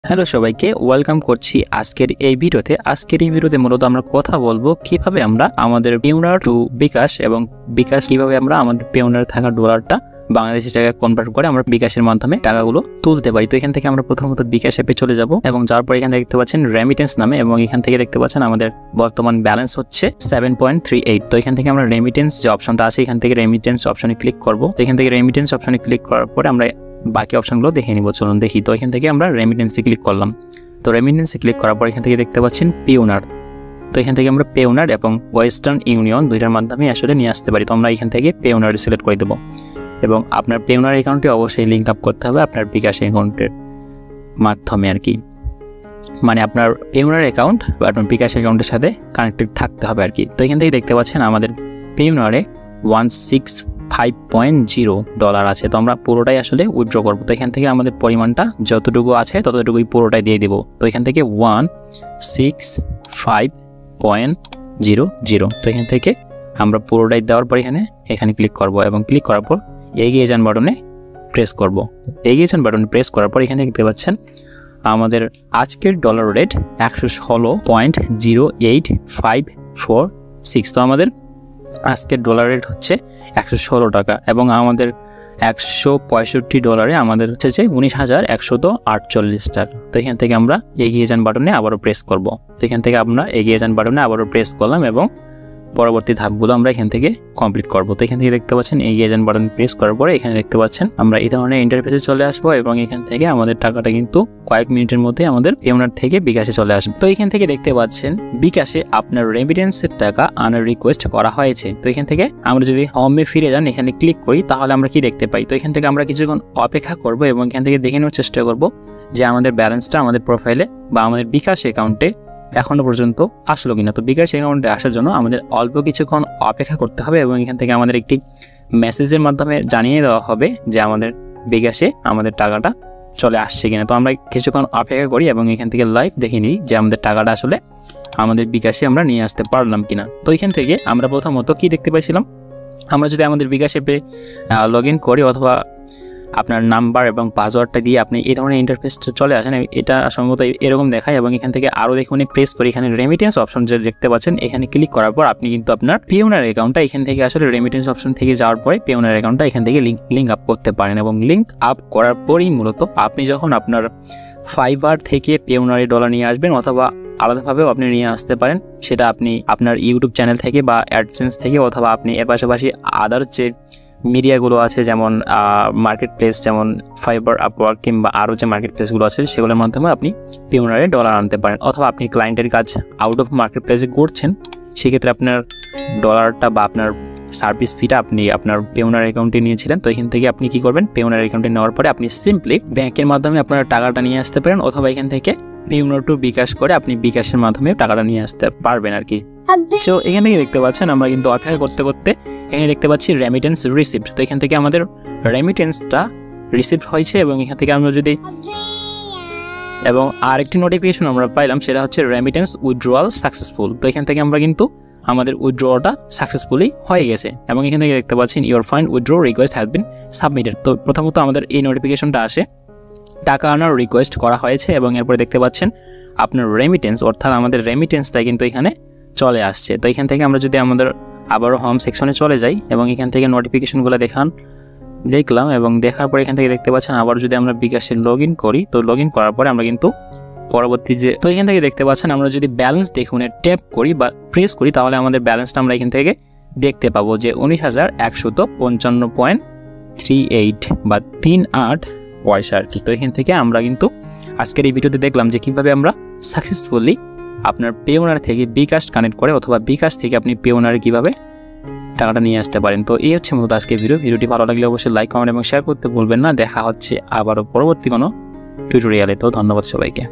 Hello সবাইকে welcome করছি আজকের এই ভিডিওতে মূলত আমরা কথা বলবো কিভাবে আমরা আমাদের পেওনার টু বিকাশ এবং বিকাশ কিভাবে আমরা আমাদের পেওনার থাকা ডলারটা বাংলাদেশি টাকায় কনভার্ট করে আমরা বিকাশের মাধ্যমে টাকাগুলো তুলতে পারি। তো এখান থেকে আমরা প্রথমত বিকাশ অ্যাপে চলে যাব এবং যাওয়ার পর এখানে দেখতে পাচ্ছেন রেমিটেন্স নামে এবং এখান থেকে দেখতে পাচ্ছেন আমাদের বর্তমান ব্যালেন্স হচ্ছে 7.38। তো এখান থেকে আমরা রেমিটেন্স যে অপশনটা আছে এখান থেকে রেমিটেন্স অপশনে ক্লিক করব। তো এখান থেকে রেমিটেন্স অপশনে ক্লিক করার পরে আমরা বাকি অপশনগুলো দেখে নিব, চলুন দেখি। তো এখান থেকে আমরা রেমিটেন্সে ক্লিক করলাম। তো রেমিটেন্সে ক্লিক করার পর এখান থেকে দেখতে পাচ্ছেন পেওনার। তো এখান থেকে আমরা পেওনার এবং ওয়েস্টার্ন ইউনিয়ন দুইটার মাধ্যমে আসলে নিয়ে আসতে পারি। তো আমরা এখান থেকে পেওনার সিলেক্ট করে দেবো এবং আপনার পেওনার অ্যাকাউন্টে অবশ্যই লিঙ্ক আপ করতে হবে আপনার বিকাশ অ্যাকাউন্টের মাধ্যমে আর কি, মানে আপনার পেওনার অ্যাকাউন্ট বা আপনার বিকাশ অ্যাকাউন্টের সাথে কানেক্টেড থাকতে হবে আর কি। তো এখান থেকে দেখতে পাচ্ছেন আমাদের পেওনারে 165.0 ডলার আছে। তো আমরা পুরোটাই আসলে উইথড্র করবো। তো এখান থেকে আমাদের পরিমাণটা যতটুকু আছে ততটুকুই পুরোটাই দিয়ে দিব। তো এখান থেকে 165.00। তো এখান থেকে আমরা পুরোটাই দেওয়ার পর এখানে ক্লিক করব এবং ক্লিক করার পর এগিয়ে যান বাটনে প্রেস করব। এগিয়ে যান বাটনে প্রেস করার পর এখানে দেখতে পাচ্ছেন আমাদের আজকের ডলার রেট 116.0856। তো আমাদের আজকের ডলার রেট হচ্ছে 116 টাকা এবং আমাদের 165 ডলারে আমাদের হচ্ছে যে 19,148 টাকা। তো এখান থেকে আমরা এগিয়ে যান বাটনে আবারও প্রেস করব। তো এখান থেকে আমরা এগিয়ে যান বাটনে আবারও প্রেস করলাম এবং পরবর্তী ধাপগুলো আমরা এখান থেকে কমপ্লিট করব। তো এখান থেকে দেখতে পাচ্ছেন এগিয়ে যান বাটন প্রেস করার পরে এখানে দেখতে পাচ্ছেন আমরা এই ধরনের ইন্টারফেসে চলে আসবো এবং এখান থেকে আমাদের টাকাটা কিন্তু কয়েক মিনিটের মধ্যে আমাদের পেওনার থেকে বিকাশে চলে আসবে। তো এখান থেকে দেখতে পাচ্ছেন বিকাশে আপনার রেমিটেন্সের টাকা আনার রিকোয়েস্ট করা হয়েছে। তো এখান থেকে আমরা যদি হোমে ফিরে যান এখানে ক্লিক করি তাহলে আমরা কি দেখতে পাই। তো এখান থেকে আমরা কিছুক্ষণ অপেক্ষা করব এবং এখান থেকে দেখে নেওয়ার চেষ্টা করব যে আমাদের ব্যালেন্সটা আমাদের প্রোফাইলে বা আমাদের বিকাশ অ্যাকাউন্টে এখনো পর্যন্ত আসলো কিনা। তো বিকাশ অ্যাকাউন্টে আসার জন্য আমাদের অল্প কিছুক্ষণ অপেক্ষা করতে হবে এবং এখান থেকে আমাদের একটি মেসেজের মাধ্যমে জানিয়ে দেওয়া হবে যে আমাদের বিকাশে আমাদের টাকাটা চলে আসছে কিনা। তো আমরা কিছুক্ষণ অপেক্ষা করি এবং এখান থেকে লাইভ দেখে নিই যে আমাদের টাকাটা আসলে আমাদের বিকাশে আমরা নিয়ে আসতে পারলাম কিনা। তো এখান থেকে আমরা প্রথমত কি দেখতে পাইছিলাম, আমরা যদি আমাদের বিকাশ অ্যাপে লগ ইন করি অথবা আপনার নাম্বার এবং পাসওয়ার্ডটা দিয়ে আপনি এই ধরনের ইন্টারফেসটা চলে আসেন, এটা সম্ভবত এরকম দেখায় এবং এখান থেকে আরও দেখুন প্রেস করে এখানে রেমিটেন্স অপশন যে দেখতে পাচ্ছেন এখানে ক্লিক করার পর আপনি কিন্তু আপনার পেওনার অ্যাকাউন্টটা এখান থেকে আসলে রেমিটেন্স অপশন থেকে যাওয়ার পরে পেওনার অ্যাকাউন্টটা এখান থেকে লিঙ্ক আপ করতে পারেন এবং লিঙ্ক আপ করার পরেই মূলত আপনি যখন আপনার ফাইবার থেকে পেওনারে ডলার নিয়ে আসবেন অথবা আলাদাভাবেও আপনি নিয়ে আসতে পারেন, সেটা আপনি আপনার ইউটিউব চ্যানেল থেকে বা অ্যাডসেন্স থেকে অথবা আপনি এর পাশাপাশি আদার যে মিডিয়াগুলো আছে যেমন মার্কেট প্লেস যেমন ফাইবার, আপওয়ার্ক কিংবা আরও যে মার্কেট প্লেসগুলো আছে সেগুলোর মাধ্যমে আপনি পেওনারে ডলার আনতে পারেন। অথবা আপনি ক্লায়েন্টের কাজ আউট অফ মার্কেট প্লেসে করছেন, সেক্ষেত্রে আপনার ডলারটা বা আপনার সার্ভিস ফিটা আপনি আপনার পেওনার অ্যাকাউন্টে নিয়েছিলেন। তো এখান থেকে আপনি কি করবেন, পেওনার অ্যাকাউন্টে নেওয়ার পরে আপনি সিম্পলি ব্যাংকের মাধ্যমে আপনার টাকাটা নিয়ে আসতে পারেন অথবা এখান থেকে পেওনার টু বিকাশ করে আপনি বিকাশের মাধ্যমে টাকাটা নিয়ে আসতে পারবেন আর কি। তো এখান থেকে দেখতে পাচ্ছেন আমরা কিন্তু অপেক্ষা করতে করতে এখানে দেখতে পাচ্ছি রেমিটেন্স রিসিভড। তো এখান থেকে আমাদের রেমিটেন্সটা রিসিভড হয়েছে এবং এখান থেকে আমরা যদি এবং আরেকটি নোটিফিকেশন আমরা পাইলাম সেটা হচ্ছে রেমিটেন্স উইথড্রয়াল সাকসেসফুল। তো এখান থেকে আমরা কিন্তু আমাদের উইথড্রটা সাকসেসফুলি হয়ে গেছে এবং এখান থেকে দেখতে পাচ্ছেন your fund withdraw request has been submitted. তো প্রথমত আমাদের এই নোটিফিকেশনটা আসে টাকা আনার রিকোয়েস্ট করা হয়েছে এবং এরপরে দেখতে পাচ্ছেন আপনার রেমিটেন্স অর্থাৎ আমাদের রেমিটেন্সটা কিন্তু এখানে চলে আসছে। তো এখান থেকে আমরা যদি আমাদের আবারও হোম সেকশনে চলে যাই এবং এখান থেকে নোটিফিকেশনগুলো দেখলাম এবং দেখার পরে এখান থেকে দেখতে পাচ্ছেন আবার যদি আমরা বিকাশে লগ ইন করি তো লগ ইন করার পরে আমরা কিন্তু পরবর্তী যে তো এখান থেকে দেখতে পাচ্ছেন আমরা যদি ব্যালেন্স দেখুন ট্যাপ করি বা প্রেস করি তাহলে আমাদের ব্যালেন্সটা আমরা এখান থেকে দেখতে পাবো যে 19,155.38 বা 38 পয়সা আর কি। তো এখান থেকে আমরা কিন্তু আজকের এই ভিডিওতে দেখলাম যে কীভাবে আমরা সাকসেসফুলি আপনার পেওনার থেকে বিকাশ কানেক্ট করে অথবা বিকাশ থেকে আপনি পেওনারে কীভাবে টাকাটা নিয়ে আসতে পারেন। তো এই হচ্ছে মূলত আজকের ভিডিওটি ভালো লাগলে অবশ্যই লাইক কমেন্ট এবং শেয়ার করতে ভুলবেন না। দেখা হচ্ছে আবারও পরবর্তী কোনো টিউটোরিয়ালে। তো ধন্যবাদ সবাইকে।